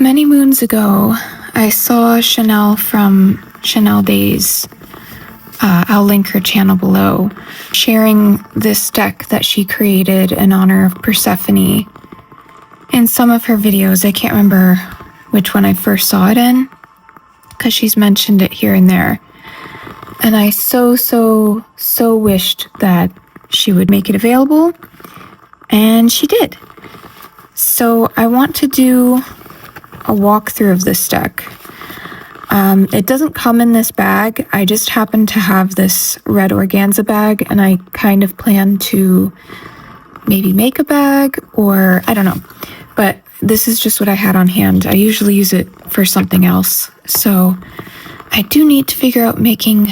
Many moons ago, I saw Chanel from Chanel Days, I'll link her channel below, sharing this deck that she created in honor of Persephone. In some of her videos, I can't remember which one I first saw it in, because she's mentioned it here and there. And I so wished that she would make it available, and she did. So I want to do a walkthrough of this deck. It doesn't come in this bag. I just happen to have this red organza bag, and I kind of plan to maybe make a bag, or I don't know. But this is just what I had on hand. I usually use it for something else. So I do need to figure out making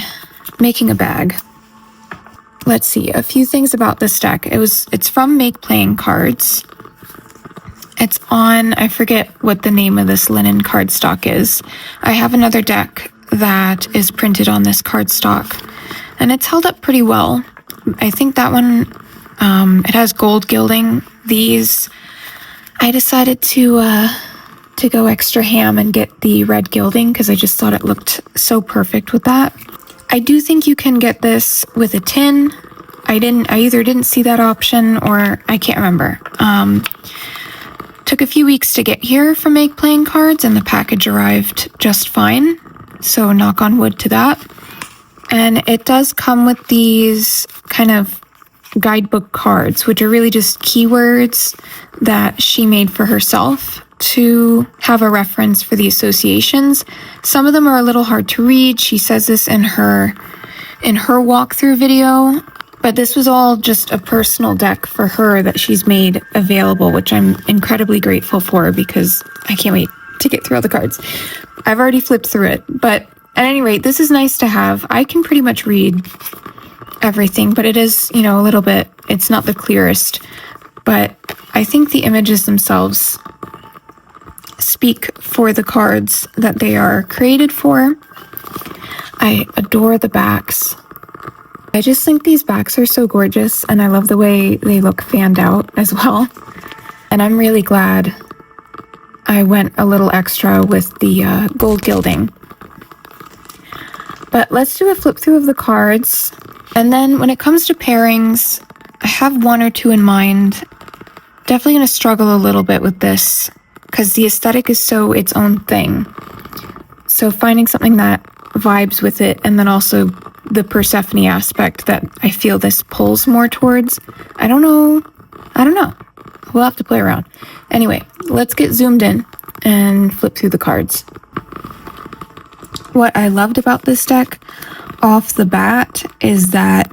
a bag. Let's see, a few things about this deck. It's from Make Playing Cards. It's on, I forget what the name of this linen cardstock is. I have another deck that is printed on this cardstock, and it's held up pretty well. I think that one, it has gold gilding. These, I decided to go extra ham and get the red gilding because I just thought it looked so perfect with that. I do think you can get this with a tin. I either didn't see that option or I can't remember. Took a few weeks to get here from Make Playing Cards, and the package arrived just fine. So knock on wood to that. And it does come with these kind of guidebook cards, which are really just keywords that she made for herself to have a reference for the associations. Some of them are a little hard to read. She says this in her walkthrough video, but this was all just a personal deck for her that she's made available, which I'm incredibly grateful for because I can't wait to get through all the cards. I've already flipped through it, but at any rate, this is nice to have. I can pretty much read everything, but it is, a little bit, it's not the clearest, but I think the images themselves speak for the cards that they are created for. I adore the backs. I just think these backs are so gorgeous, and I love the way they look fanned out as well. And I'm really glad I went a little extra with the gold gilding. But let's do a flip through of the cards. And then when it comes to pairings, I have one or two in mind. Definitely going to struggle a little bit with this because the aesthetic is so its own thing. So finding something that vibes with it, and then also the Persephone aspect that I feel this pulls more towards. I don't know. We'll have to play around. Anyway, let's get zoomed in and flip through the cards. What I loved about this deck off the bat is that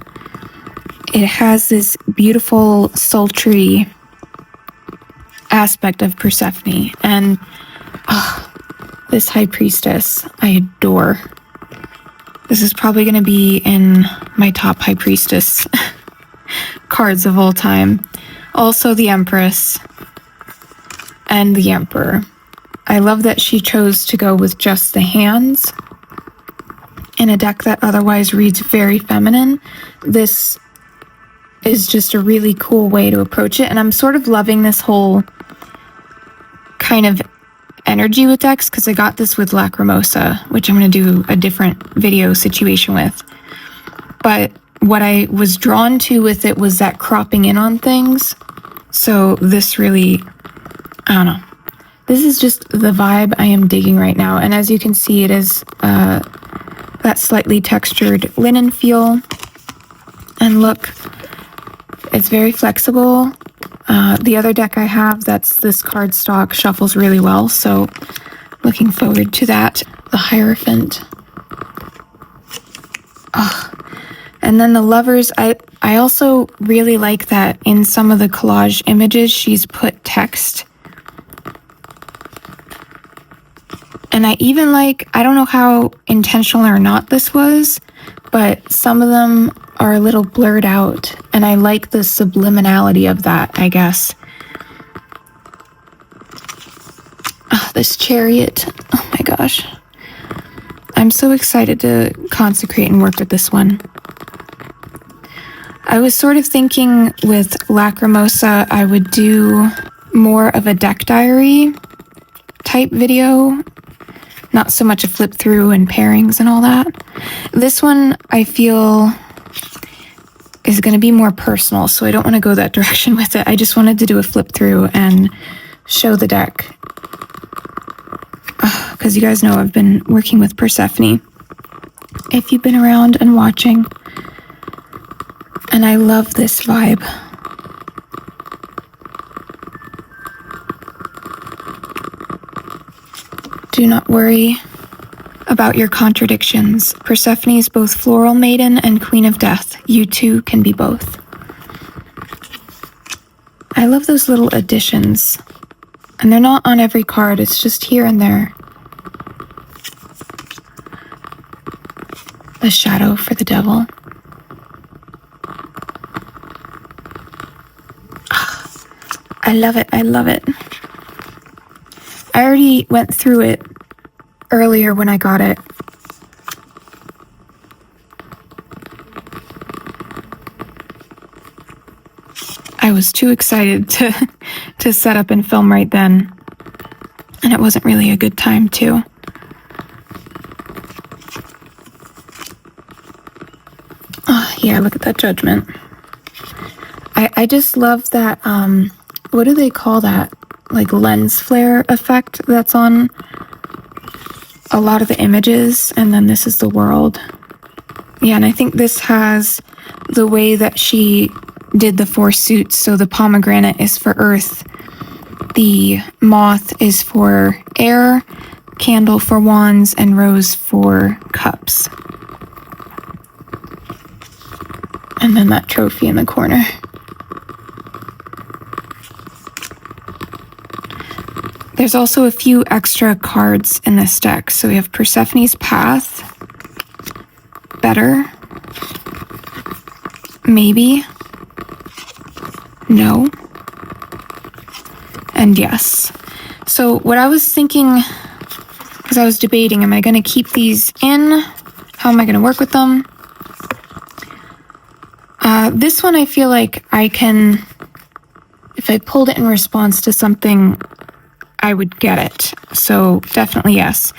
it has this beautiful, sultry aspect of Persephone. And this High Priestess, I adore. This is probably going to be in my top High Priestess cards of all time. Also the Empress and the Emperor. I love that she chose to go with just the hands in a deck that otherwise reads very feminine. This is just a really cool way to approach it, and I'm sort of loving this whole kind of energy with decks because I got this with Lacrimosa, which I'm going to do a different video situation with. But what I was drawn to with it was that cropping in on things. So this really, I don't know. This is just the vibe I am digging right now. And as you can see, it is that slightly textured linen feel. And look, it's very flexible. The other deck I have, that's this cardstock, shuffles really well, so looking forward to that. The Hierophant. And then the Lovers, I also really like that in some of the collage images, she's put text. And I even like, I don't know how intentional or not this was, but some of them are a little blurred out, and I like the subliminality of that, I guess. This Chariot, oh my gosh. I'm so excited to consecrate and work with this one. I was sort of thinking with Lacrimosa, I would do more of a deck diary type type video, not so much a flip through and pairings and all that. This one I feel is going to be more personal, so I don't want to go that direction with it. I just wanted to do a flip through and show the deck. Because you guys know I've been working with Persephone, if you've been around and watching. And I love this vibe. Do not worry about your contradictions. Persephone is both floral maiden and queen of death. You too can be both. I love those little additions. And they're not on every card, it's just here and there. The shadow for the devil. I love it, I love it. I already went through it earlier when I got it. I was too excited to set up and film right then, and it wasn't really a good time too. Oh, yeah, look at that judgment. I just love that, what do they call that? Like lens flare effect that's on a lot of the images, and then this is the world. Yeah, and I think this has the way that she did the 4 suits. So the pomegranate is for earth, the moth is for air, candle for wands, and rose for cups. And then that trophy in the corner. There's also a few extra cards in this deck. So we have Persephone's Path, better, maybe, no, and yes. So what I was thinking, because I was debating, am I going to keep these in? How am I going to work with them? This one I feel like I can, if I pulled it in response to something, I would get it. So definitely yes.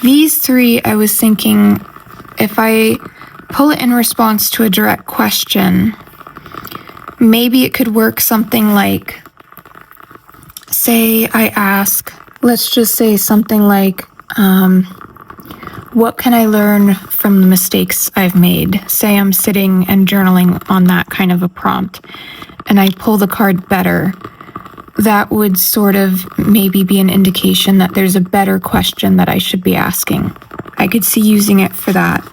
These 3, I was thinking, if I pull it in response to a direct question, maybe it could work something like, say I ask, let's just say something like, what can I learn from the mistakes I've made? Say I'm sitting and journaling on that kind of a prompt, and I pull the card better. That would sort of maybe be an indication that there's a better question that I should be asking. I could see using it for that.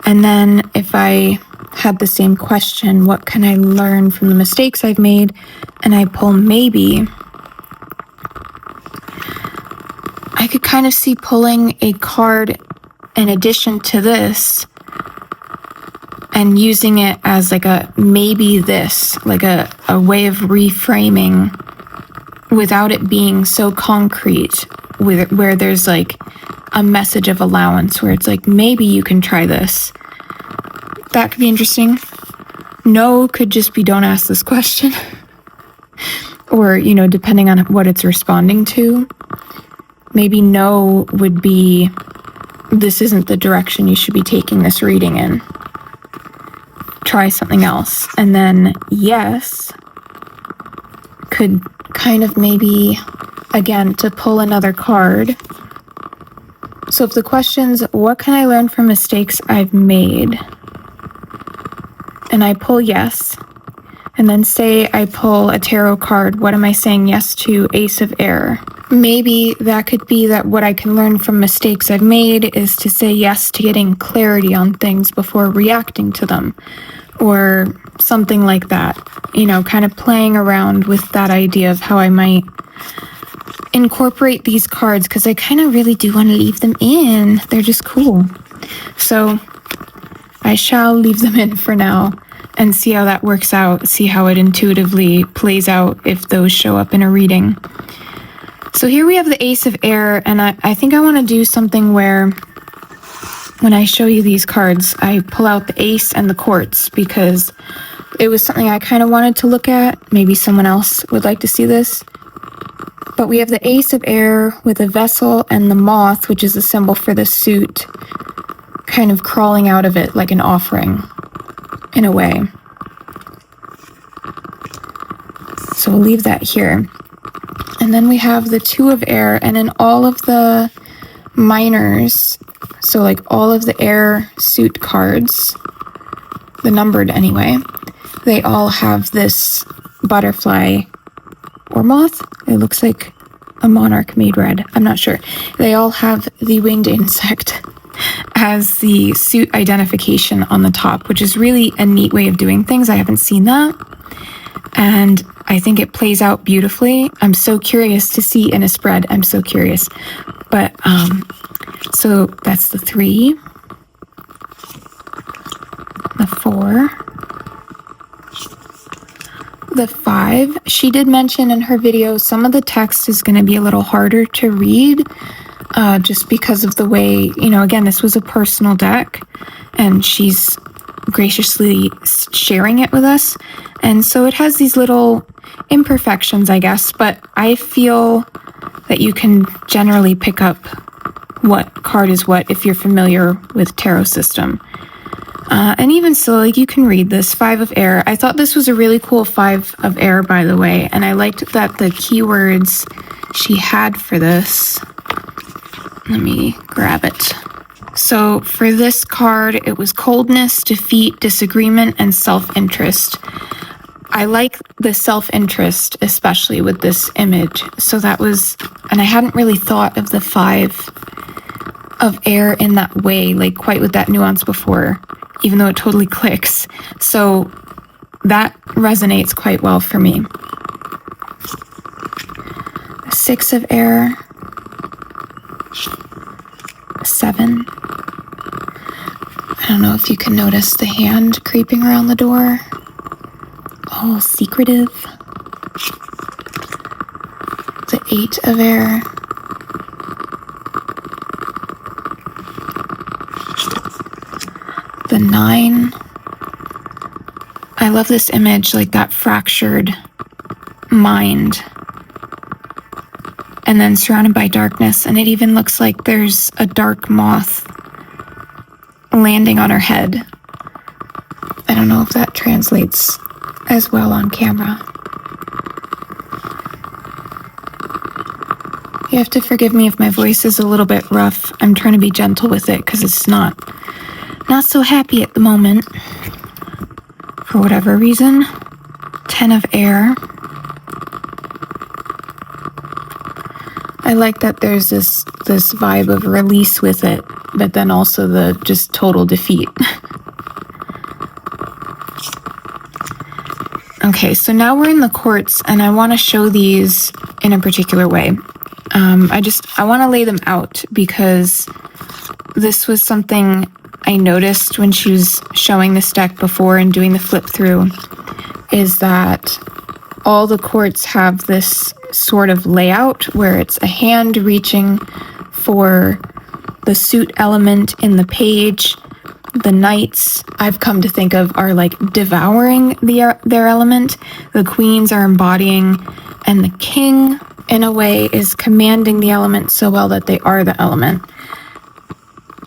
And then if I had the same question, what can I learn from the mistakes I've made? And I pull maybe, I could kind of see pulling a card in addition to this and using it as like a maybe this, like a way of reframing without it being so concrete, where there's like a message of allowance, where it's like, maybe you can try this. That could be interesting. No could just be, don't ask this question. Or, you know, depending on what it's responding to. Maybe no would be, this isn't the direction you should be taking this reading in. Try something else. And then yes could kind of maybe, again, to pull another card. So if the question's, what can I learn from mistakes I've made? And I pull yes. And then say I pull a tarot card, what am I saying yes to? Ace of Air. Maybe that could be that what I can learn from mistakes I've made is to say yes to getting clarity on things before reacting to them. Or something like that. You know, kind of playing around with that idea of how I might incorporate these cards, because I kind of really do want to leave them in. They're just cool. So I shall leave them in for now and see how that works out, see how it intuitively plays out if those show up in a reading. So here we have the Ace of Air, and I think I want to do something where when I show you these cards, I pull out the Ace and the Quartz, because it was something I kind of wanted to look at. Maybe someone else would like to see this. But we have the Ace of Air with a vessel and the moth, which is a symbol for the suit, kind of crawling out of it like an offering, in a way. So we'll leave that here. And then we have the Two of Air, and in all of the minors, so like all of the air suit cards, the numbered anyway, they all have this butterfly or moth. It looks like a monarch made red. I'm not sure. They all have the winged insect as the suit identification on the top, which is really a neat way of doing things. I haven't seen that. And I think it plays out beautifully. I'm so curious to see in a spread. I'm so curious. But, so that's the 3, the 4, the 5. She did mention in her video some of the text is going to be a little harder to read, just because of the way, again, this was a personal deck, and she's graciously sharing it with us. And so it has these little imperfections, I guess, but I feel that you can generally pick up what card is what if you're familiar with tarot system. And even so, like, you can read this 5 of Air. I thought this was a really cool 5 of Air, by the way, and I liked that the keywords she had for this. Let me grab it. So for this card, it was coldness, defeat, disagreement, and self-interest. I like the self-interest, especially with this image. So that was, and I hadn't really thought of the 5 of Air in that way, like quite with that nuance before, even though it totally clicks. So that resonates quite well for me. 6 of Air, 7. I don't know if you can notice the hand creeping around the door. All secretive. The 8 of Air. The 9. I love this image, like that fractured mind. And then surrounded by darkness, and it even looks like there's a dark moth landing on her head. I don't know if that translates as well on camera. You have to forgive me if my voice is a little bit rough. I'm trying to be gentle with it because it's not so happy at the moment for whatever reason. 10 of Air. I like that there's this vibe of release with it, but then also the just total defeat. Okay, so now we're in the courts, and I want to show these in a particular way. I want to lay them out because this was something I noticed when she was showing this deck before and doing the flip through, is that all the courts have this sort of layout where it's a hand reaching for the suit element in the page. The knights, I've come to think of, are like devouring their element. The queens are embodying, and the king, in a way, is commanding the element so well that they are the element.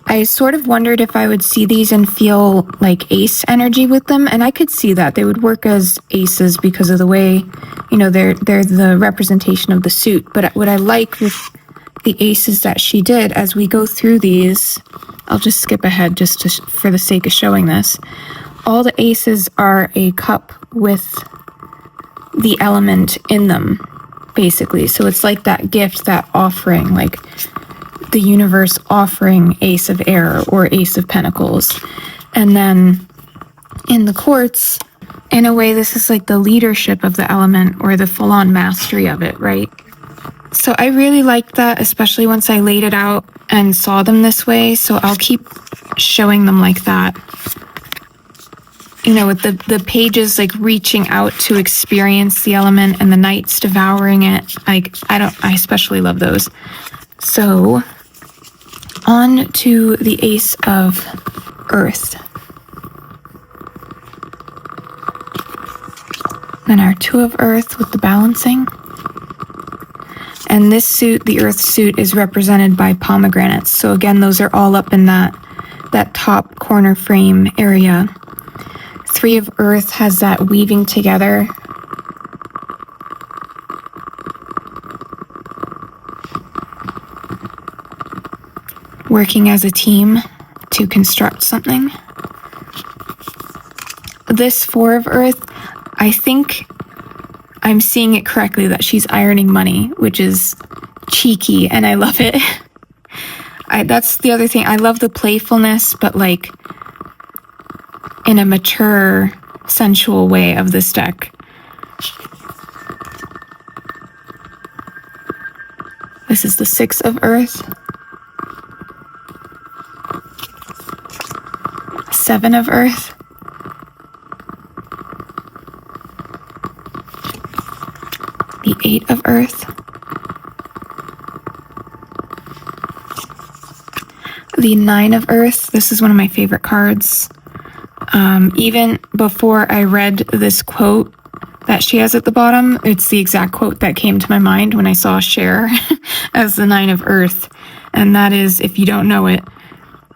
I sort of wondered if I would see these and feel like ace energy with them, and I could see that. They would work as aces because of the way, they're the representation of the suit. But what I like with the aces that she did, as we go through these, I'll just skip ahead just for the sake of showing this. All the aces are a cup with the element in them, basically. So it's like that gift, that offering, like the universe offering Ace of Air or Ace of Pentacles. And then in the courts, in a way, this is like the leadership of the element or the full-on mastery of it, right? So I really liked that, especially once I laid it out and saw them this way. So I'll keep showing them like that. With the pages like reaching out to experience the element and the knights devouring it. I especially love those. So on to the Ace of Earth. Then our Two of Earth with the balancing. And this suit, the earth suit, is represented by pomegranates. So again, those are all up in that top corner frame area. 3 of earth has that weaving together. Working as a team to construct something. This 4 of earth, I think I'm seeing it correctly that she's ironing money, which is cheeky, and I love it. That's the other thing. I love the playfulness, but like in a mature, sensual way of this deck. This is the 6 of earth. 7 of earth. The 8 of earth. The 9 of earth. This is one of my favorite cards. Even before I read this quote that she has at the bottom, it's the exact quote that came to my mind when I saw Cher as the 9 of earth. And that is, if you don't know it,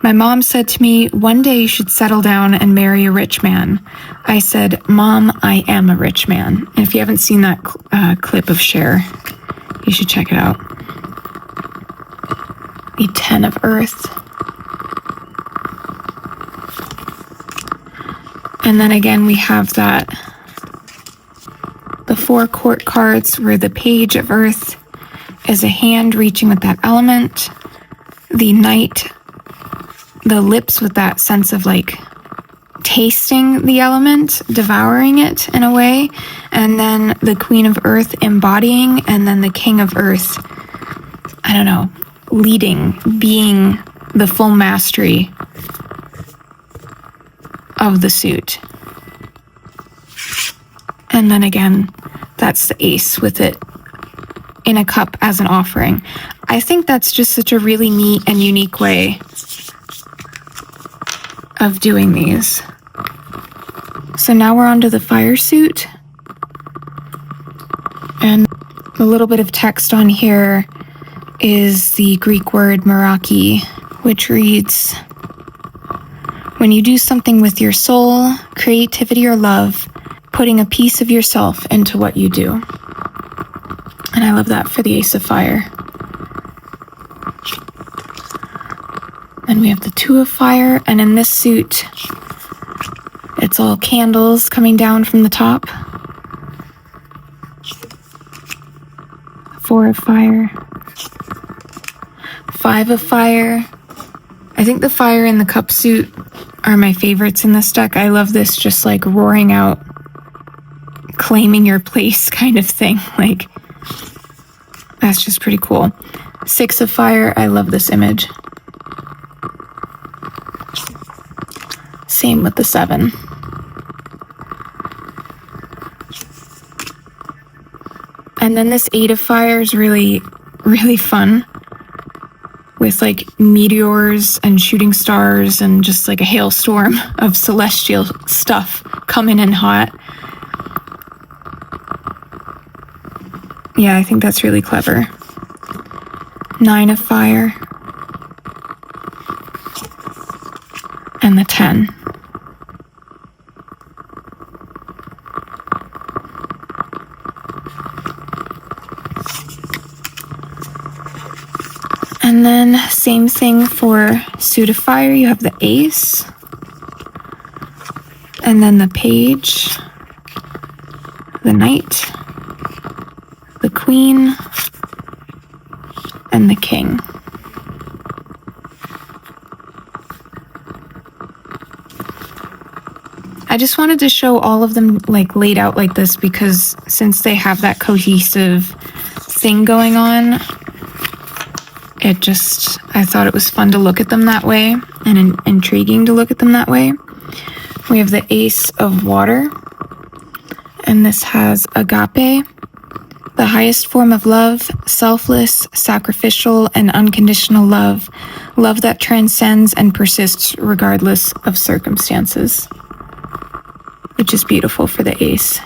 my mom said to me, one day you should settle down and marry a rich man. I said, Mom, I am a rich man. And if you haven't seen that clip of Cher, you should check it out. The 10 of earth. And then again, we have the 4 court cards where the page of earth is a hand reaching with that element. The knight, the lips with that sense of like tasting the element, devouring it in a way. And then the queen of earth embodying, and then the king of earth, I don't know, leading, being the full mastery of the suit. And then again, that's the ace with it in a cup as an offering. I think that's just such a really neat and unique way of doing these. So now we're on to the fire suit. And a little bit of text on here is the Greek word meraki, which reads, when you do something with your soul, creativity, or love, putting a piece of yourself into what you do. And I love that for the Ace of Fire. Then we have the 2 of Fire, and in this suit, it's all candles coming down from the top. 4 of Fire. 5 of Fire. I think the fire and the cup suit are my favorites in this deck. I love this just like roaring out, claiming your place kind of thing. Like, that's just pretty cool. 6 of Fire. I love this image. Same with the 7. And then this 8 of Fire is really, really fun, with like meteors and shooting stars and just like a hailstorm of celestial stuff coming in hot. Yeah, I think that's really clever. 9 of Fire. And the 10. And then same thing for suit of fire. You have the ace, and then the page, the knight, the queen, and the king. I just wanted to show all of them like laid out like this because since they have that cohesive thing going on, I thought it was fun to look at them that way and intriguing to look at them that way. We have the Ace of Water, and this has agape, the highest form of love, selfless, sacrificial, and unconditional love, love that transcends and persists regardless of circumstances, which is beautiful for the Ace.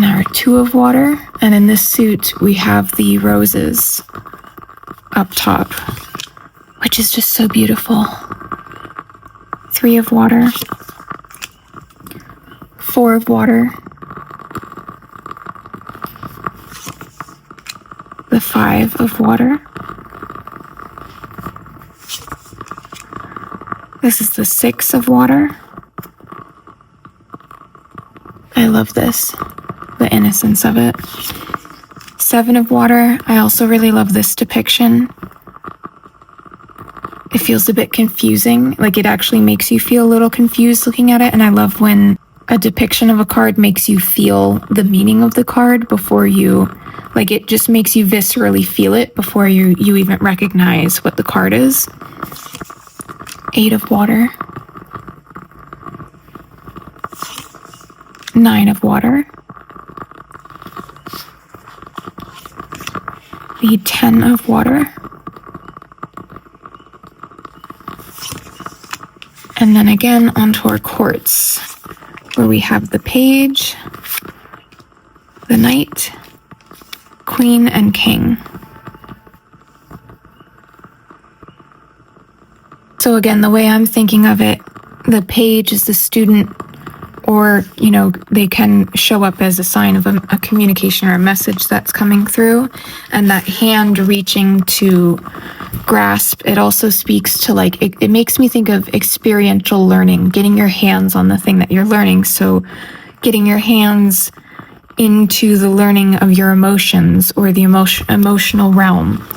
and our 2 of water. And in this suit, we have the roses up top, which is just so beautiful. 3 of water, 4 of water, the 5 of water. This is the 6 of water. I love this, the innocence of it. 7 of water. I also really love this depiction. It feels a bit confusing, like it actually makes you feel a little confused looking at it, and I love when a depiction of a card makes you feel the meaning of the card before you, like it just makes you viscerally feel it before you even recognize what the card is. 8 of water. 9 of water. The 10 of water. And then again onto our courts, where we have the page, the knight, queen, and king. So again, the way I'm thinking of it, the page is the student, or, they can show up as a sign of a communication or a message that's coming through. And that hand reaching to grasp, it also speaks to it makes me think of experiential learning, getting your hands on the thing that you're learning. So getting your hands into the learning of your emotions, or the emotional realm,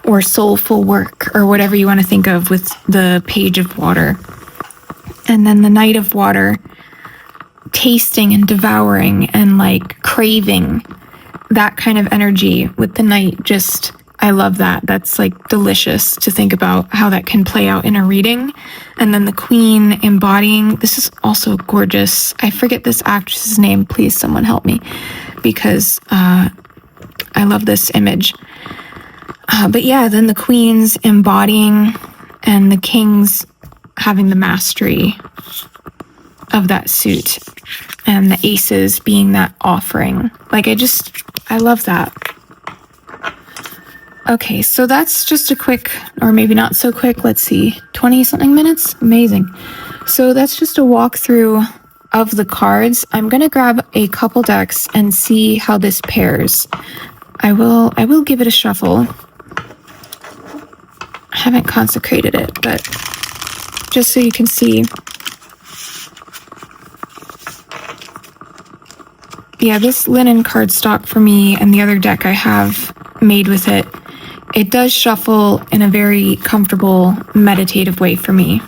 or soulful work, or whatever you want to think of with the page of water. And then the knight of water, tasting and devouring and craving, that kind of energy with the knight. Just, I love that. That's delicious to think about how that can play out in a reading. And then the queen embodying, this is also gorgeous. I forget this actress's name. Please, someone help me, because I love this image. But yeah, then the queen's embodying, and the king's having the mastery of that suit, and the aces being that offering. I love that. Okay, so that's just a quick, or maybe not so quick, let's see, 20 something minutes? Amazing. So that's just a walkthrough of the cards. I'm gonna grab a couple decks and see how this pairs. I will give it a shuffle. I haven't consecrated it, but just so you can see. Yeah, this linen cardstock for me, and the other deck I have made with it, it does shuffle in a very comfortable, meditative way for me.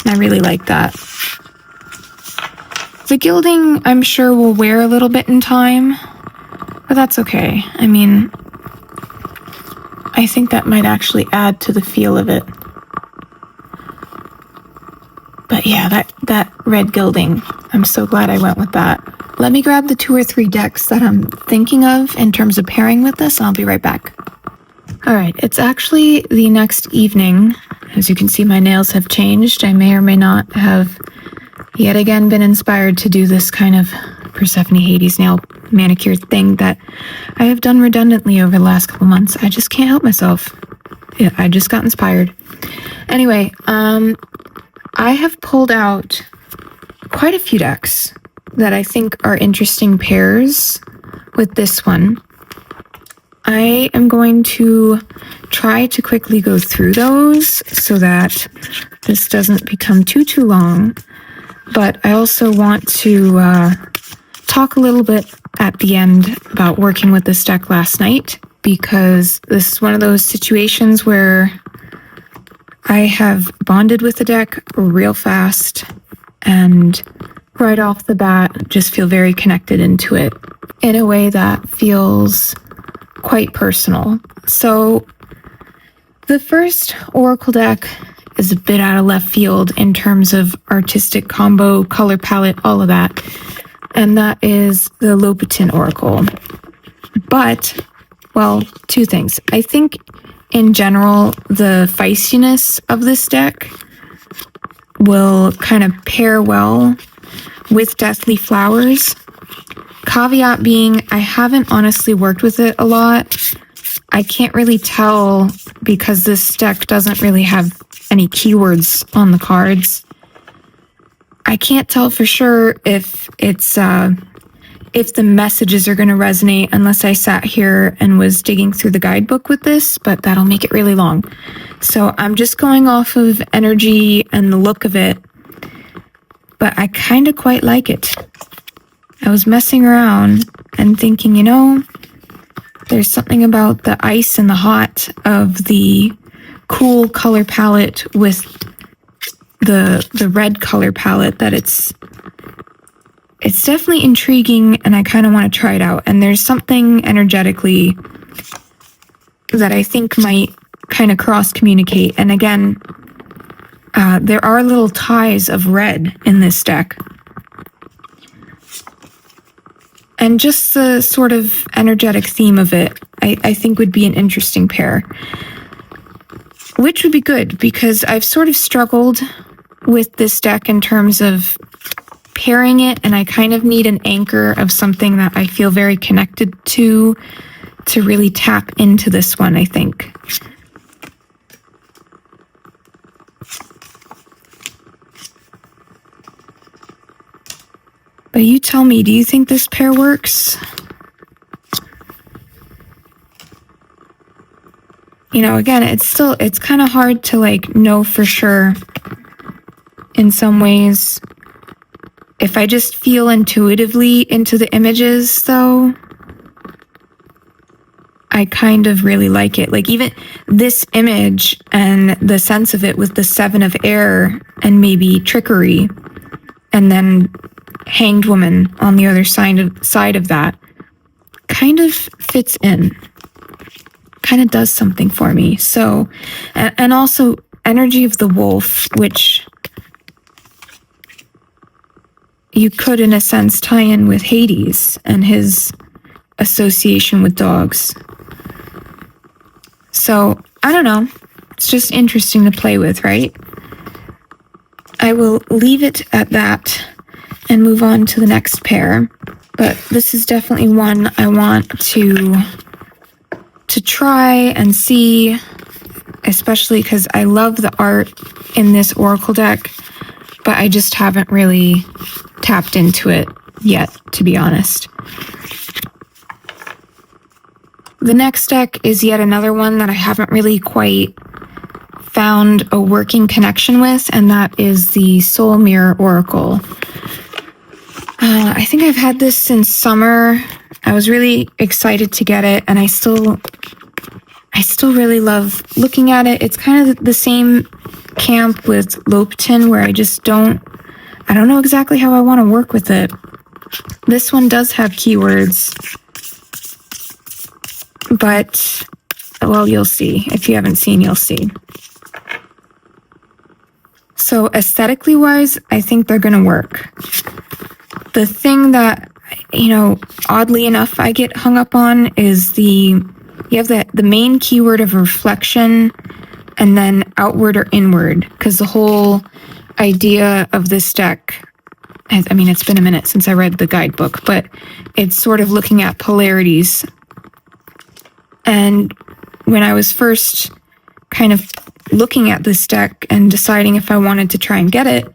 And I really like that. The gilding, I'm sure, will wear a little bit in time, but that's okay. I mean, I think that might actually add to the feel of it. But yeah, that red gilding, I'm so glad I went with that. Let me grab the 2 or 3 decks that I'm thinking of in terms of pairing with this, and I'll be right back. All right, it's actually the next evening. As you can see, my nails have changed. I may or may not have yet again been inspired to do this kind of Persephone Hades nail manicure thing that I have done redundantly over the last couple months. I just can't help myself. Yeah, I just got inspired. Anyway, I have pulled out quite a few decks that I think are interesting pairs with this one. I am going to try to quickly go through those so that this doesn't become too long. But I also want to talk a little bit at the end about working with this deck last night, because this is one of those situations where I have bonded with the deck real fast, and right off the bat just feel very connected into it in a way that feels quite personal. So the first Oracle deck is a bit out of left field in terms of artistic combo, color palette, all of that. And that is the Loputyn Oracle. But, well, 2 things. I think in general, the feistiness of this deck will kind of pair well with Deathly Flowers, Caveat being, I haven't honestly worked with it a lot. I can't really tell because this deck doesn't really have any keywords on the cards. I can't tell for sure if it's if the messages are going to resonate unless I sat here and was digging through the guidebook with this, but that'll make it really long. So I'm just going off of energy and the look of it, but I kind of quite like it. I was messing around and thinking, you know, there's something about the ice and the hot of the cool color palette with the red color palette that it's definitely intriguing, and I kind of want to try it out. And there's something energetically that I think might kind of cross-communicate. And again, there are little ties of red in this deck. And just the sort of energetic theme of it, I think would be an interesting pair. Which would be good, because I've sort of struggled with this deck in terms of pairing it, and I kind of need an anchor of something that I feel very connected to really tap into this one, I think. But you tell me, do you think this pair works? You know, again, it's kind of hard to like know for sure in some ways. If I just feel intuitively into the images, though, I kind of really like it. Like even this image and the sense of it with the Seven of Air and maybe trickery, and then Hanged Woman on the other side of that, kind of fits in. Kind of does something for me. So, and also energy of the wolf, which you could, in a sense, tie in with Hades and his association with dogs. So, I don't know. It's just interesting to play with, right? I will leave it at that and move on to the next pair. But this is definitely one I want to try and see, especially because I love the art in this Oracle deck, but I just haven't really tapped into it yet, to be honest. The next deck is yet another one that I haven't really quite found a working connection with, and that is the Soul Mirror Oracle. I think I've had this since summer. I was really excited to get it, and I still really love looking at it. It's kind of the same camp with Loputyn, where I don't know exactly how I want to work with it. This one does have keywords, but, well, you'll see. If you haven't seen, you'll see. So aesthetically wise, I think they're going to work. The thing that, you know, oddly enough, I get hung up on is you have the main keyword of reflection and then outward or inward, because the whole idea of this deck, I mean, it's been a minute since I read the guidebook, but it's sort of looking at polarities. And when I was first kind of looking at this deck and deciding if I wanted to try and get it,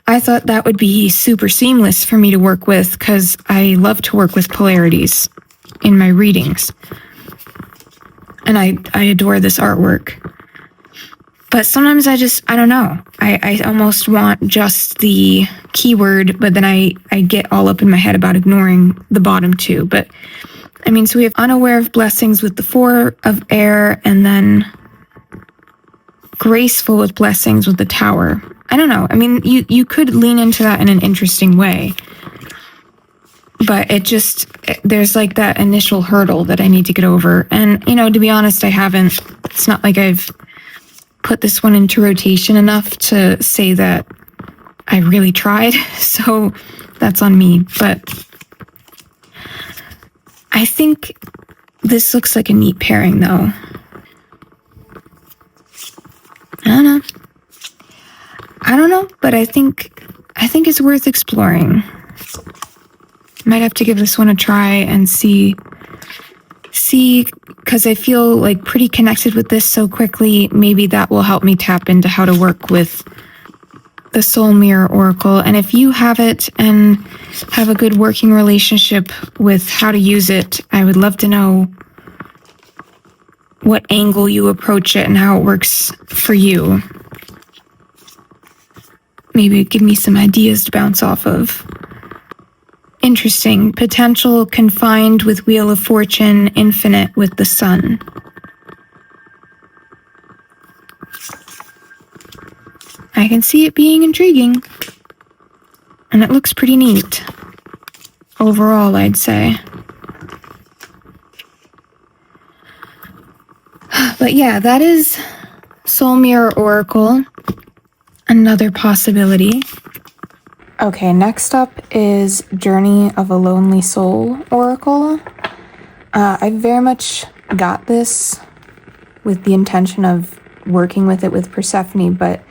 I thought that would be super seamless for me to work with, because I love to work with polarities in my readings. And I adore this artwork. But sometimes I don't know. I almost want just the keyword, but then I get all up in my head about ignoring the bottom two. But, I mean, so we have Unaware of Blessings with the Four of Air, and then Graceful with Blessings with the Tower. I don't know. I mean, you could lean into that in an interesting way. But there's like that initial hurdle that I need to get over. And, you know, to be honest, I haven't. It's not like I've put this one into rotation enough to say that I really tried. So that's on me. But I think this looks like a neat pairing, though. I don't know, but I think it's worth exploring. Might have to give this one a try and see, because I feel like pretty connected with this so quickly. Maybe that will help me tap into how to work with the Soul Mirror Oracle. And if you have it and have a good working relationship with how to use it, I would love to know what angle you approach it and how it works for you. Maybe give me some ideas to bounce off of. Interesting. Potential confined with Wheel of Fortune, infinite with the Sun. I can see it being intriguing. And it looks pretty neat. Overall, I'd say. But yeah, that is Soul Mirror Oracle. Another possibility. Okay, next up is Journey of a Lonely Soul Oracle. I very much got this with the intention of working with it with Persephone, but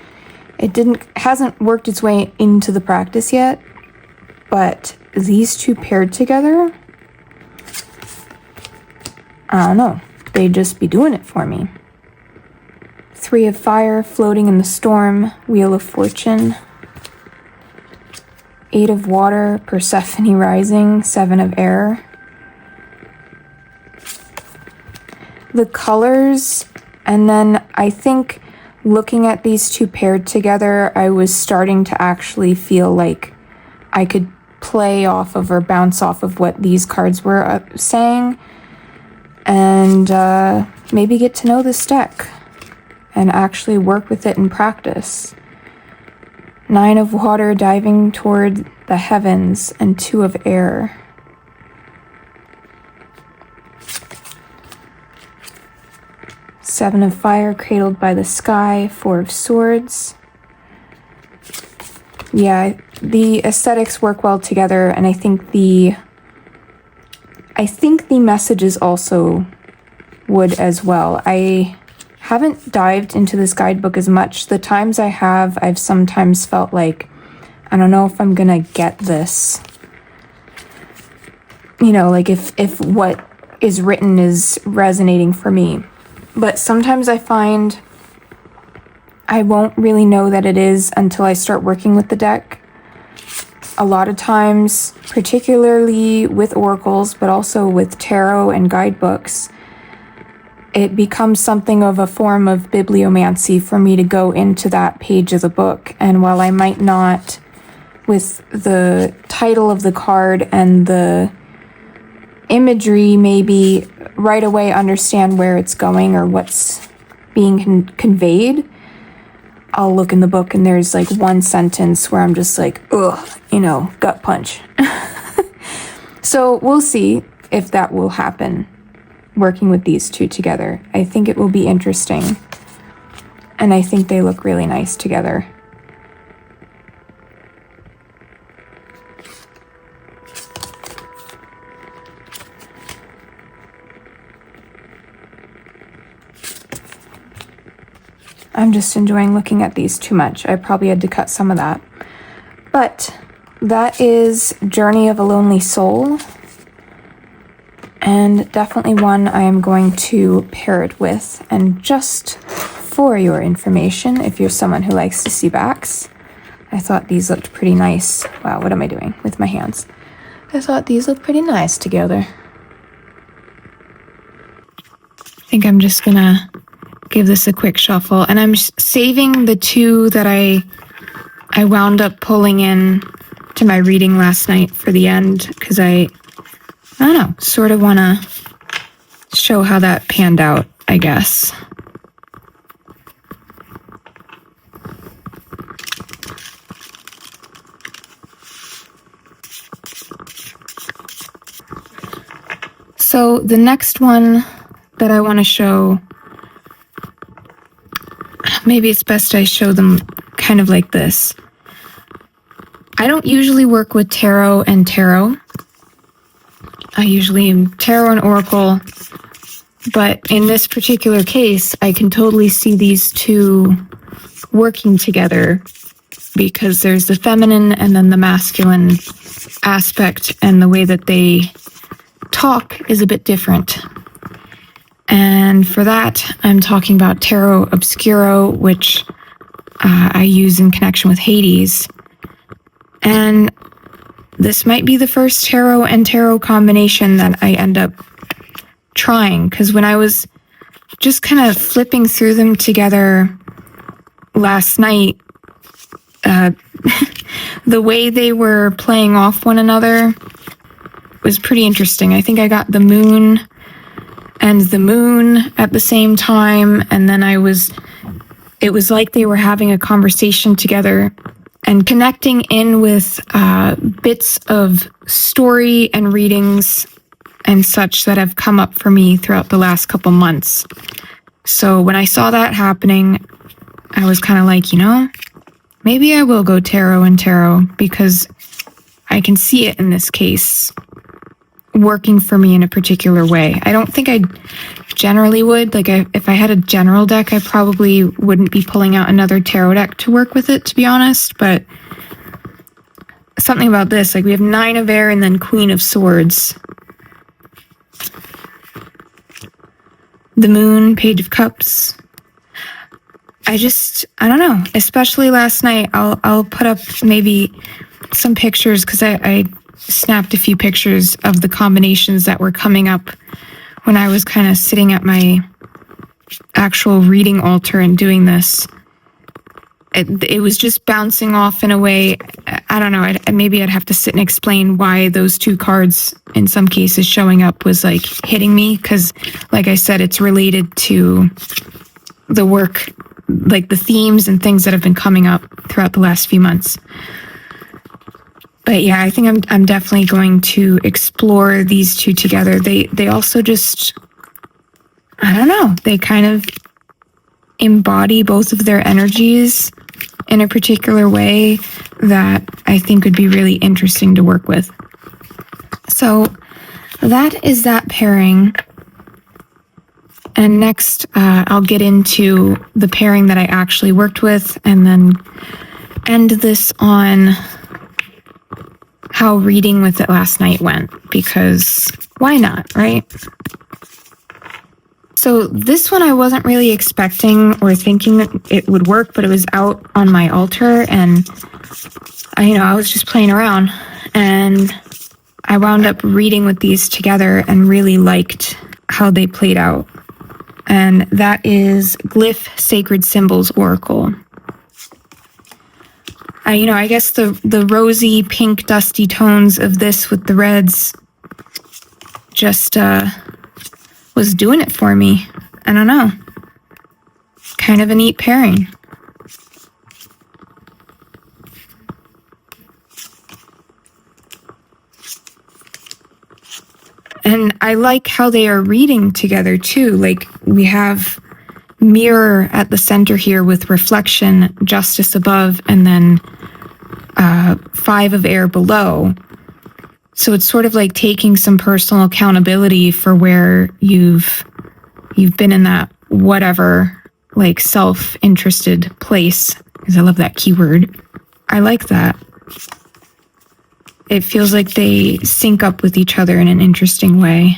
it hasn't worked its way into the practice yet. But these two paired together, I don't know, they just be doing it for me. 3 of Fire, Floating in the Storm, Wheel of Fortune. 8 of Water, Persephone Rising, 7 of Air. The colors, and then I think looking at these two paired together, I was starting to actually feel like I could play off of or bounce off of what these cards were saying, and maybe get to know this deck and actually work with it in practice. 9 of Water, Diving toward the Heavens, and 2 of Air. Seven of Fire, Cradled by the Sky, 4 of Swords. Yeah, the aesthetics work well together, and I think the messages also would as well. I haven't dived into this guidebook as much. The times I have, I've sometimes felt like, I don't know if I'm gonna get this. You know, like if what is written is resonating for me. But sometimes I find I won't really know that it is until I start working with the deck. A lot of times, particularly with oracles, but also with tarot and guidebooks, it becomes something of a form of bibliomancy for me to go into that page of the book. And while I might not, with the title of the card and the imagery, maybe right away understand where it's going or what's being conveyed, I'll look in the book and there's like one sentence where I'm just like, ugh, gut punch. So we'll see if that will happen. Working with these two together, I think it will be interesting, and I think they look really nice together. I'm just enjoying looking at these too much. I probably had to cut some of that. But that is Journey of a Lonely Soul. And definitely one I am going to pair it with. And just for your information, if you're someone who likes to see backs, I thought these looked pretty nice. Wow, what am I doing with my hands? I thought these looked pretty nice together. I think I'm just gonna give this a quick shuffle. And I'm saving the 2 that I wound up pulling in to my reading last night for the end, because I don't know, sort of want to show how that panned out, I guess. So the next one that I want to show, maybe it's best I show them kind of like this. I don't usually work with tarot and tarot. I usually am tarot and oracle, but in this particular case, I can totally see these two working together because there's the feminine and then the masculine aspect, and the way that they talk is a bit different. And for that, I'm talking about Tarot Obscuro, which I use in connection with Hades. And this might be the first tarot and tarot combination that I end up trying, because when I was just kind of flipping through them together last night, the way they were playing off one another was pretty interesting. I think I got the moon and the moon at the same time, and then it was like they were having a conversation together and connecting in with bits of story and readings and such that have come up for me throughout the last couple months. So when I saw that happening, I was kind of like, maybe I will go tarot and tarot, because I can see it in this case working for me in a particular way. I don't think I generally would. If I had a general deck, I probably wouldn't be pulling out another tarot deck to work with it, to be honest. But something about this, we have 9 of Air and then Queen of Swords. The Moon, Page of Cups. I don't know. Especially last night, I'll put up maybe some pictures, because I snapped a few pictures of the combinations that were coming up when I was kind of sitting at my actual reading altar and doing this. It was just bouncing off in a way. I don't know. Maybe I'd have to sit and explain why those 2 cards in some cases showing up was hitting me, because like I said, it's related to the work, the themes and things that have been coming up throughout the last few months. But yeah, I think I'm definitely going to explore these 2 together. They also just, I don't know, they kind of embody both of their energies in a particular way that I think would be really interesting to work with. So that is that pairing. And next, I'll get into the pairing that I actually worked with, and then end this on how reading with it last night went, because why not, right? So this one I wasn't really expecting or thinking that it would work, but it was out on my altar, and I was just playing around, and I wound up reading with these together and really liked how they played out. And that is Glyph Sacred Symbols Oracle. I guess the rosy, pink, dusty tones of this with the reds just was doing it for me. I don't know. Kind of a neat pairing. And I like how they are reading together too. We have mirror at the center here with reflection, justice above, and then 5 of Air below. So it's sort of like taking some personal accountability for where you've been in that whatever, self-interested place, because I love that keyword. I like that. It feels like they sync up with each other in an interesting way.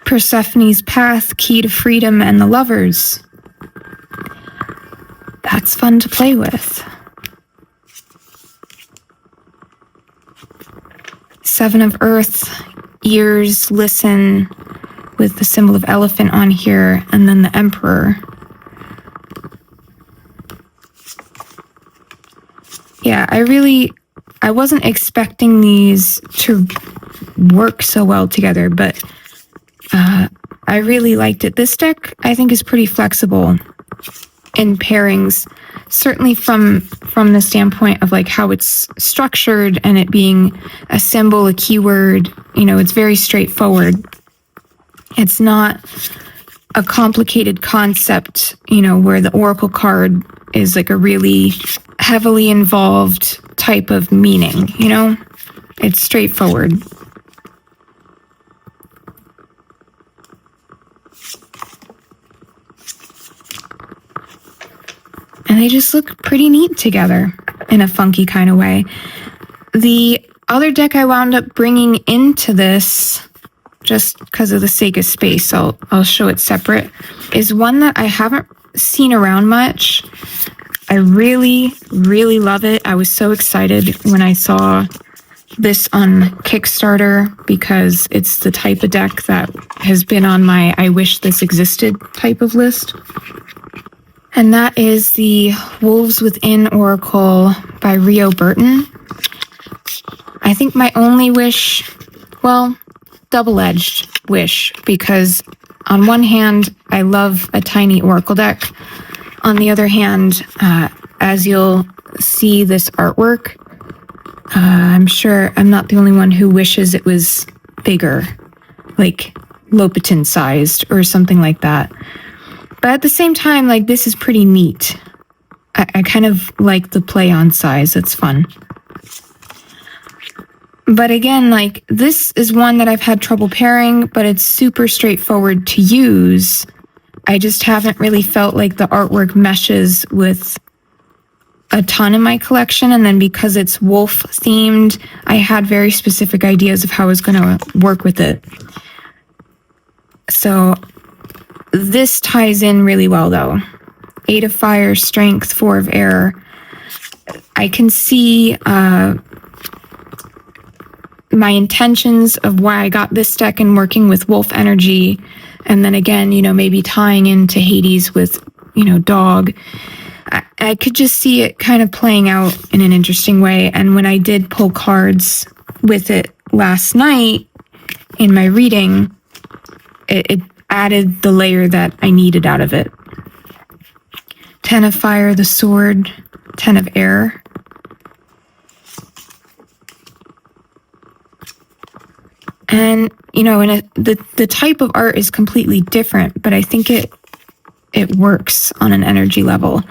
Persephone's Path, Key to Freedom, and the Lovers. That's fun to play with. 7 of Earth, ears, listen, with the symbol of elephant on here, and then the Emperor. Yeah, I wasn't expecting these to work so well together, but I really liked it. This deck, I think, is pretty flexible in pairings, certainly from the standpoint of how it's structured and it being a symbol, a keyword. It's very straightforward. It's not a complicated concept, where the oracle card is like a really heavily involved type of meaning, you know? It's straightforward. And they just look pretty neat together in a funky kind of way. The other deck I wound up bringing into this, just because of the sake of space, so I'll show it separate, is one that I haven't seen around much. I really, really love it. I was so excited when I saw this on Kickstarter because it's the type of deck that has been on my I wish this existed type of list. And that is the Wolves Within Oracle by Rio Burton. I think my only wish, well, double-edged wish, because on one hand, I love a tiny Oracle deck. On the other hand, as you'll see this artwork, I'm sure I'm not the only one who wishes it was bigger, like Loputyn sized or something like that. But at the same time, like, this is pretty neat. I kind of like the play on size. It's fun. But again, like, this is one that I've had trouble pairing, but it's super straightforward to use. I just haven't really felt like the artwork meshes with a ton in my collection. And then because it's wolf themed, I had very specific ideas of how I was going to work with it. So this ties in really well, though. 8 of fire, strength, 4 of air. I can see my intentions of why I got this deck and working with wolf energy. And then again, you know, maybe tying into Hades with, you know, dog. I could just see it kind of playing out in an interesting way. And when I did pull cards with it last night in my reading, it added the layer that I needed out of it. 10 of fire, the sword, 10 of air. And, you know, the type of art is completely different, but I think it works on an energy level.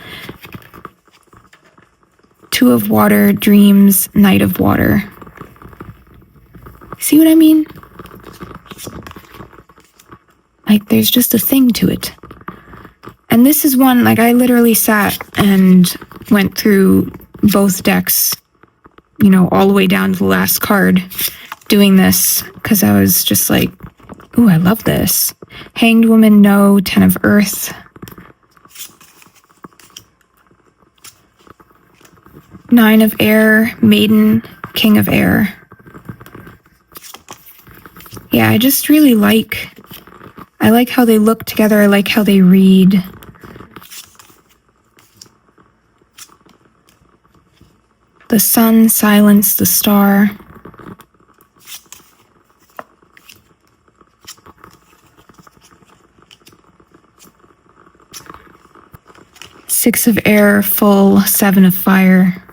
2 of water, dreams, knight of water. See what I mean? Like, there's just a thing to it. And this is one, like, I literally sat and went through both decks, you know, all the way down to the last card doing this, because I was just like, ooh, I love this. Hanged Woman, no. 10 of earth. 9 of air, maiden, king of air. Yeah, I just really I like how they look together. I like how they read. The sun, silence, the star. Six of air, full, 7 of fire.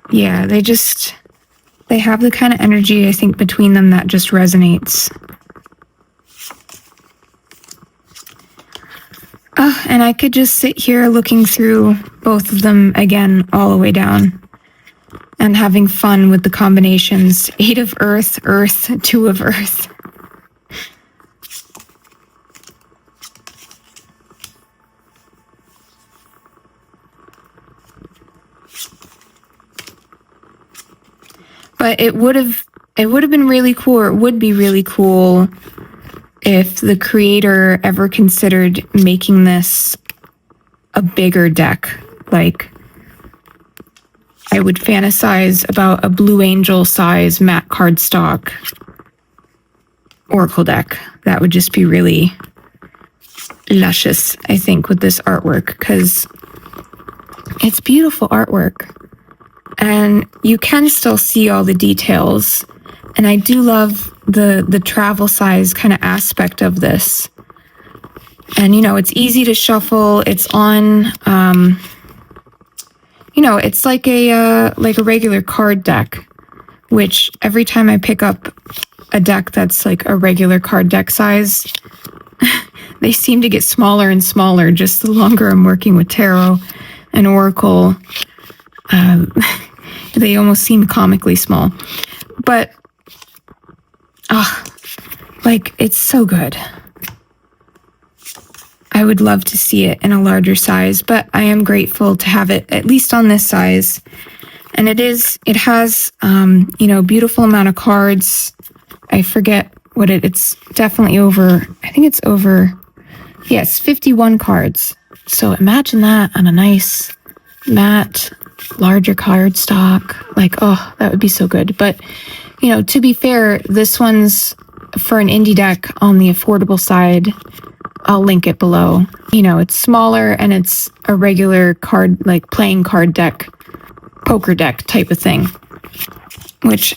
Yeah, they have the kind of energy, I think, between them that just resonates. And I could just sit here looking through both of them again all the way down and having fun with the combinations. 8 of earth, earth, 2 of earth. But it would have been really cool, or it would be really cool if the creator ever considered making this a bigger deck. Like, I would fantasize about a Blue Angel size matte cardstock Oracle deck. That would just be really luscious, I think, with this artwork, because it's beautiful artwork. And you can still see all the details. And I do love the travel size kind of aspect of this. And, you know, it's easy to shuffle. It's on, you know, it's like a regular card deck, which every time I pick up a deck that's like a regular card deck size, they seem to get smaller and smaller just the longer I'm working with tarot and oracle. They almost seem comically small. But, like, it's so good. I would love to see it in a larger size, but I am grateful to have it at least on this size. And it has, beautiful amount of cards. I forget what it's definitely over, I think it's over, yes, 51 cards. So imagine that on a nice, matte, larger card stock. Like, oh, that would be so good. But, to be fair, this one's for an indie deck on the affordable side. I'll link it below. It's smaller and it's a regular card, like playing card deck, poker deck type of thing, which,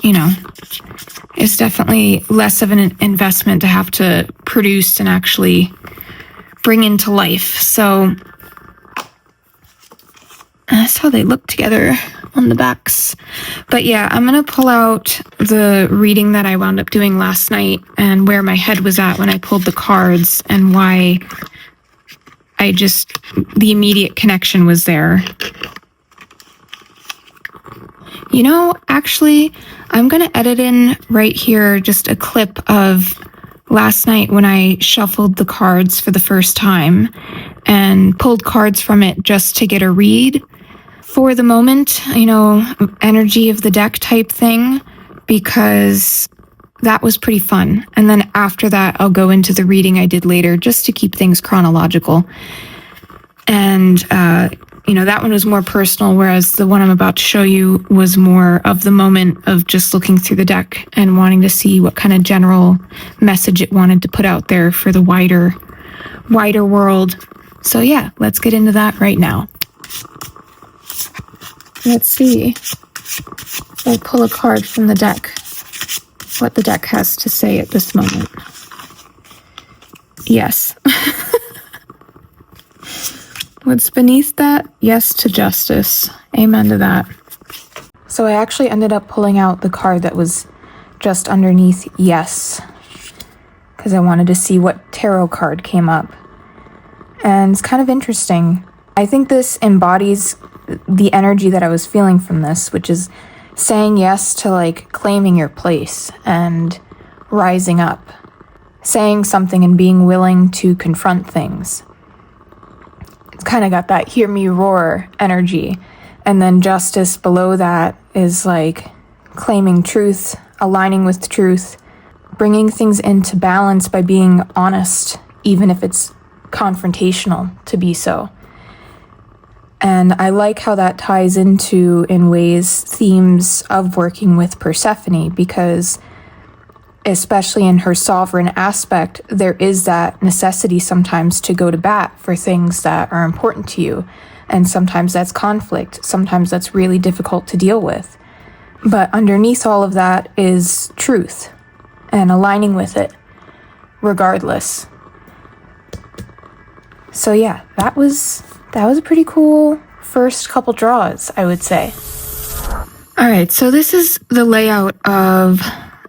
is definitely less of an investment to have to produce and actually bring into life. So that's how they look together on the backs. But yeah, I'm going to pull out the reading that I wound up doing last night and where my head was at when I pulled the cards and why the immediate connection was there. Actually, I'm going to edit in right here just a clip of last night when I shuffled the cards for the first time and pulled cards from it just to get a read for the moment, energy of the deck type thing, because that was pretty fun. And then after that, I'll go into the reading I did later just to keep things chronological. And, that one was more personal, whereas the one I'm about to show you was more of the moment of just looking through the deck and wanting to see what kind of general message it wanted to put out there for the wider world. So yeah, let's get into that right now. Let's see. If I pull a card from the deck, what the deck has to say at this moment. Yes. What's beneath that? Yes to justice. Amen to that. So I actually ended up pulling out the card that was just underneath yes, because I wanted to see what tarot card came up. And it's kind of interesting. I think this embodies the energy that I was feeling from this, which is saying yes to like claiming your place and rising up, saying something and being willing to confront things. It's kind of got that hear me roar energy. And then justice below that is like claiming truth, aligning with truth, bringing things into balance by being honest, even if it's confrontational to be so. And I like how that ties into, in ways, themes of working with Persephone, because especially in her sovereign aspect, there is that necessity sometimes to go to bat for things that are important to you. And sometimes that's conflict. Sometimes that's really difficult to deal with. But underneath all of that is truth and aligning with it, regardless. So yeah, that was a pretty cool first couple draws, I would say. All right, so this is the layout of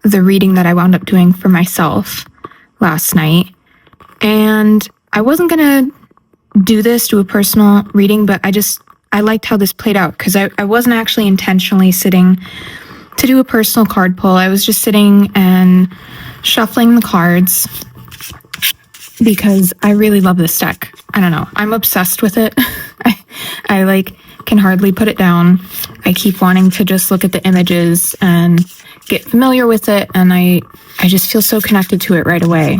the reading that I wound up doing for myself last night. And I wasn't going to do a personal reading, but I liked how this played out, because I wasn't actually intentionally sitting to do a personal card pull. I was just sitting and shuffling the cards because I really love this deck. I don't know. I'm obsessed with it. I can hardly put it down. I keep wanting to just look at the images and get familiar with it, and I just feel so connected to it right away.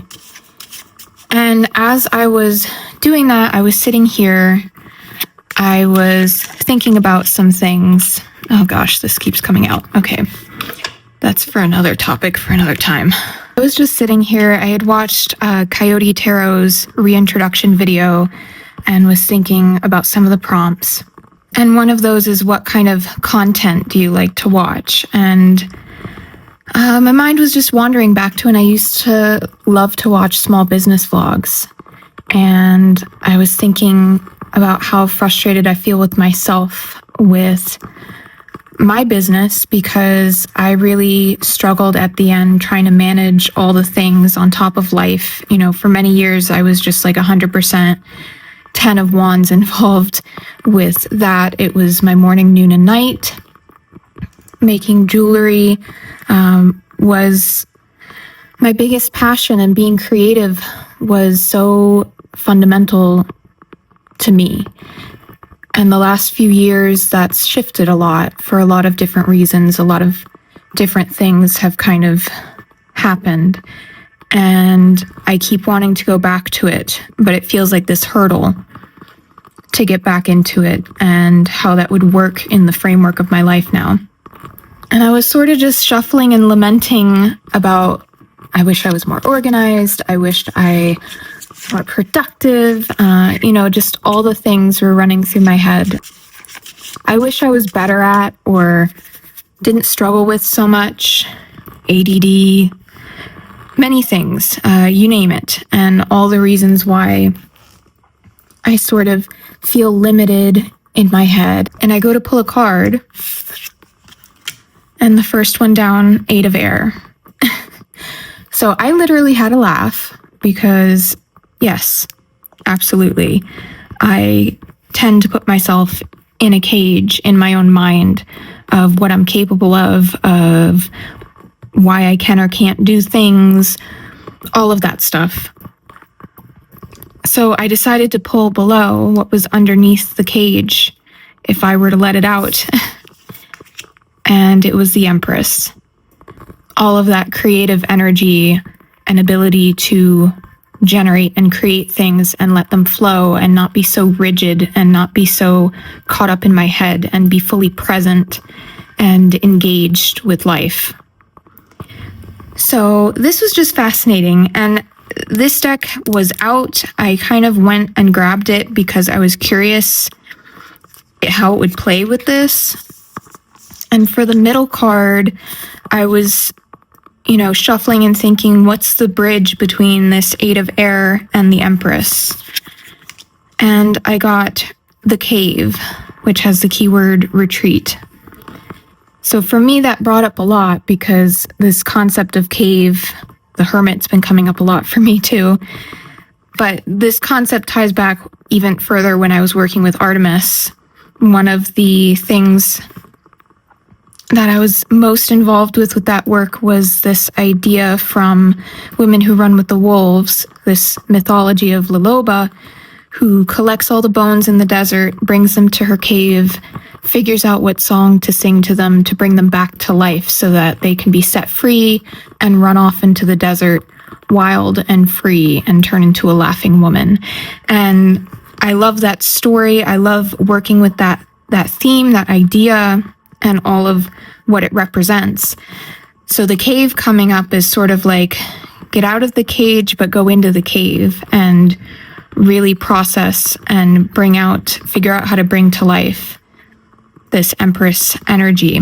And as I was doing that, I was sitting here, I was thinking about some things. Oh gosh, this keeps coming out. Okay, that's for another topic for another time. I was just sitting here, I had watched Coyote Tarot's reintroduction video and was thinking about some of the prompts. And one of those is, what kind of content do you like to watch? And my mind was just wandering back to when I used to love to watch small business vlogs. And I was thinking about how frustrated I feel with myself with my business because I really struggled at the end trying to manage all the things on top of life. You know, for many years, I was just like 100% 10 of wands involved with that. It was my morning, noon, and night. Making jewelry was my biggest passion, and being creative was so fundamental to me. And the last few years, that's shifted a lot for a lot of different reasons. A lot of different things have kind of happened. And I keep wanting to go back to it, but it feels like this hurdle to get back into it and how that would work in the framework of my life now. And I was sort of just shuffling and lamenting about, I wish I was more organized. I wished I more productive. Just all the things were running through my head. I wish I was better at or didn't struggle with so much. ADD, many things, you name it. And all the reasons why I sort of feel limited in my head. And I go to pull a card, and the first one down, 8 of air. So I literally had a laugh because, yes, absolutely. I tend to put myself in a cage in my own mind of what I'm capable of why I can or can't do things, all of that stuff. So I decided to pull below what was underneath the cage if I were to let it out. And it was the Empress. All of that creative energy and ability to generate and create things and let them flow and not be so rigid and not be so caught up in my head and be fully present and engaged with life. So this was just fascinating. And this deck was out. I kind of went and grabbed it because I was curious how it would play with this. And for the middle card, I was, shuffling and thinking, what's the bridge between this 8 of air and the Empress? And I got the Cave, which has the keyword retreat. So for me, that brought up a lot because this concept of cave, the Hermit's been coming up a lot for me too. But this concept ties back even further when I was working with Artemis. One of the things that I was most involved with that work was this idea from Women Who Run with the Wolves, this mythology of Liloba, who collects all the bones in the desert, brings them to her cave, figures out what song to sing to them to bring them back to life so that they can be set free and run off into the desert wild and free and turn into a laughing woman. And I love that story. I love working with that theme, that idea, and all of what it represents. So the cave coming up is sort of like get out of the cage, but go into the cave and really process and figure out how to bring to life this Empress energy.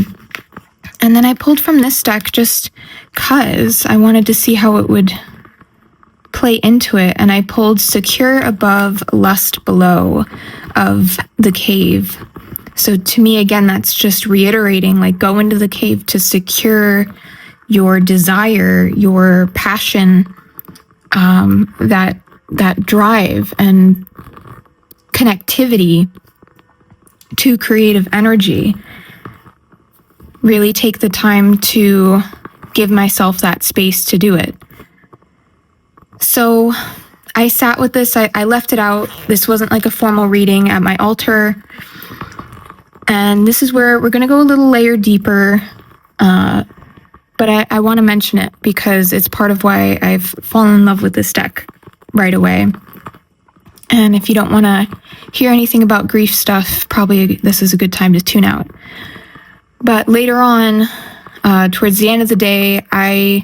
And then I pulled from this deck just because I wanted to see how it would play into it. And I pulled Secure Above, Lust Below of the Cave. So to me, again, that's just reiterating, like, go into the cave to secure your desire, your passion, that drive and connectivity to creative energy. Really take the time to give myself that space to do it. So I sat with this. I left it out. This wasn't like a formal reading at my altar. And this is where we're going to go a little layer deeper. But I want to mention it because it's part of why I've fallen in love with this deck right away. And if you don't want to hear anything about grief stuff, probably this is a good time to tune out. But later on, towards the end of the day, I,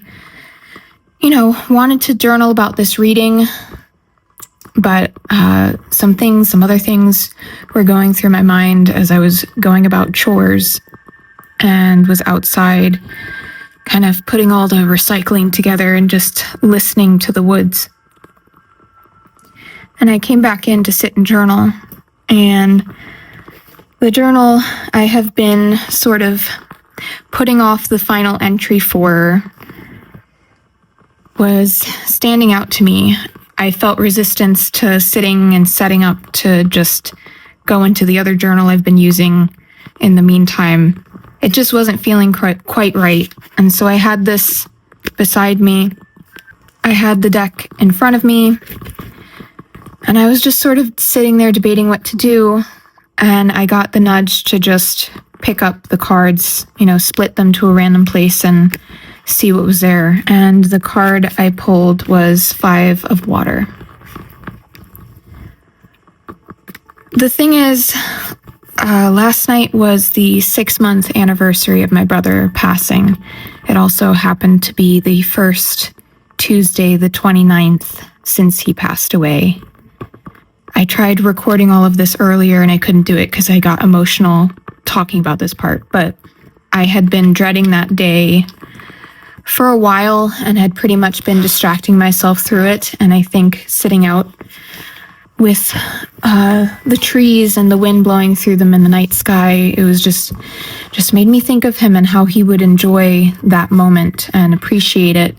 wanted to journal about this reading. But some other things were going through my mind as I was going about chores and was outside kind of putting all the recycling together and just listening to the woods. And I came back in to sit and journal, and The journal I have been sort of putting off the final entry for was standing out to me. I felt resistance to sitting and setting up to just go into the other journal I've been using in the meantime. It just wasn't feeling quite right. And so I had this beside me. I had the deck in front of me. And I was just sort of sitting there debating what to do. And I got the nudge to just pick up the cards, split them to a random place and see what was there. And the card I pulled was 5 of Water. The thing is, last night was the 6-month anniversary of my brother passing. It also happened to be the first Tuesday, the 29th, since he passed away. I tried recording all of this earlier and I couldn't do it because I got emotional talking about this part, but I had been dreading that day for a while and had pretty much been distracting myself through it. And I think sitting out with the trees and the wind blowing through them in the night sky, it was just made me think of him and how he would enjoy that moment and appreciate it.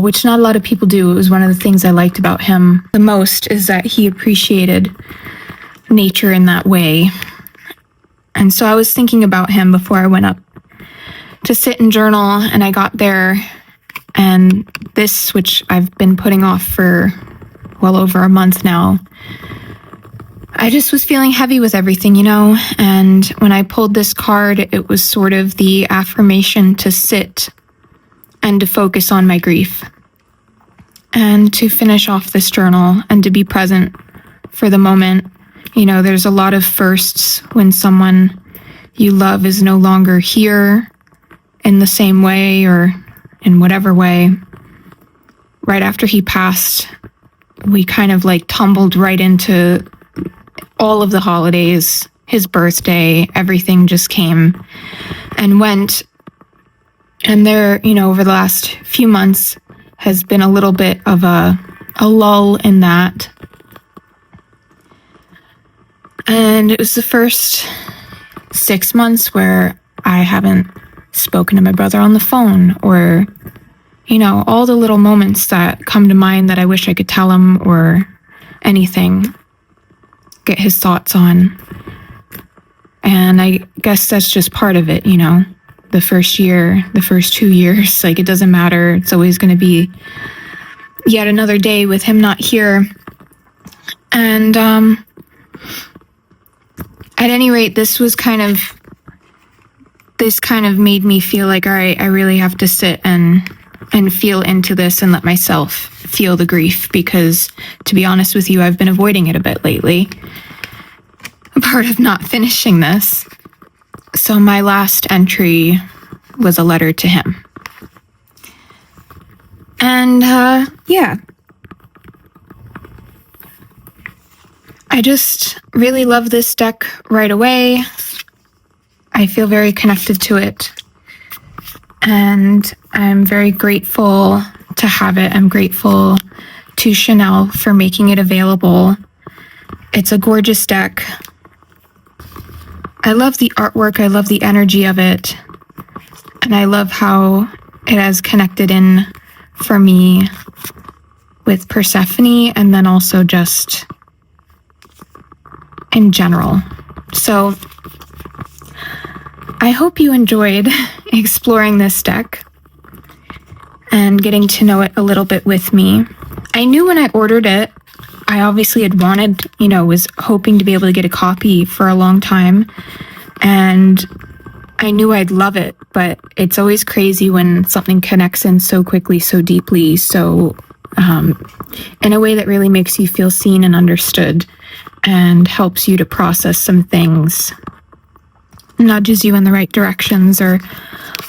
Which not a lot of people do. It was one of the things I liked about him the most, is that he appreciated nature in that way. And so I was thinking about him before I went up to sit and journal, and I got there, and this, which I've been putting off for well over a month now, I just was feeling heavy with everything, and when I pulled this card, it was sort of the affirmation to sit and to focus on my grief and to finish off this journal and to be present for the moment. There's a lot of firsts when someone you love is no longer here in the same way or in whatever way. Right after he passed, we kind of tumbled right into all of the holidays, his birthday, everything just came and went. And there, over the last few months has been a little bit of a lull in that. And it was the first 6 months where I haven't spoken to my brother on the phone, or, all the little moments that come to mind that I wish I could tell him or anything, get his thoughts on. And I guess that's just part of it, the first year, the first 2 years, it doesn't matter. It's always going to be yet another day with him not here. And at any rate, this kind of made me feel like, all right, I really have to sit and feel into this and let myself feel the grief, because to be honest with you, I've been avoiding it a bit lately. A part of not finishing this. So my last entry was a letter to him. And, yeah. I just really love this deck right away. I feel very connected to it. And I'm very grateful to have it. I'm grateful to Chanel for making it available. It's a gorgeous deck. I love the artwork, I love the energy of it, and I love how it has connected in for me with Persephone and then also just in general. So I hope you enjoyed exploring this deck and getting to know it a little bit with me. I knew when I ordered it, I obviously had wanted, was hoping to be able to get a copy for a long time. And I knew I'd love it, but it's always crazy when something connects in so quickly, so deeply, so in a way that really makes you feel seen and understood and helps you to process some things, nudges you in the right directions or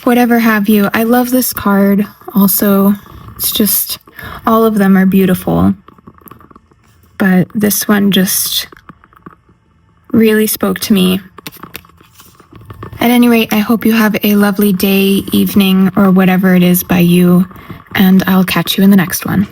whatever have you. I love this card also. It's just, all of them are beautiful. But this one just really spoke to me. At any rate, I hope you have a lovely day, evening, or whatever it is by you, and I'll catch you in the next one.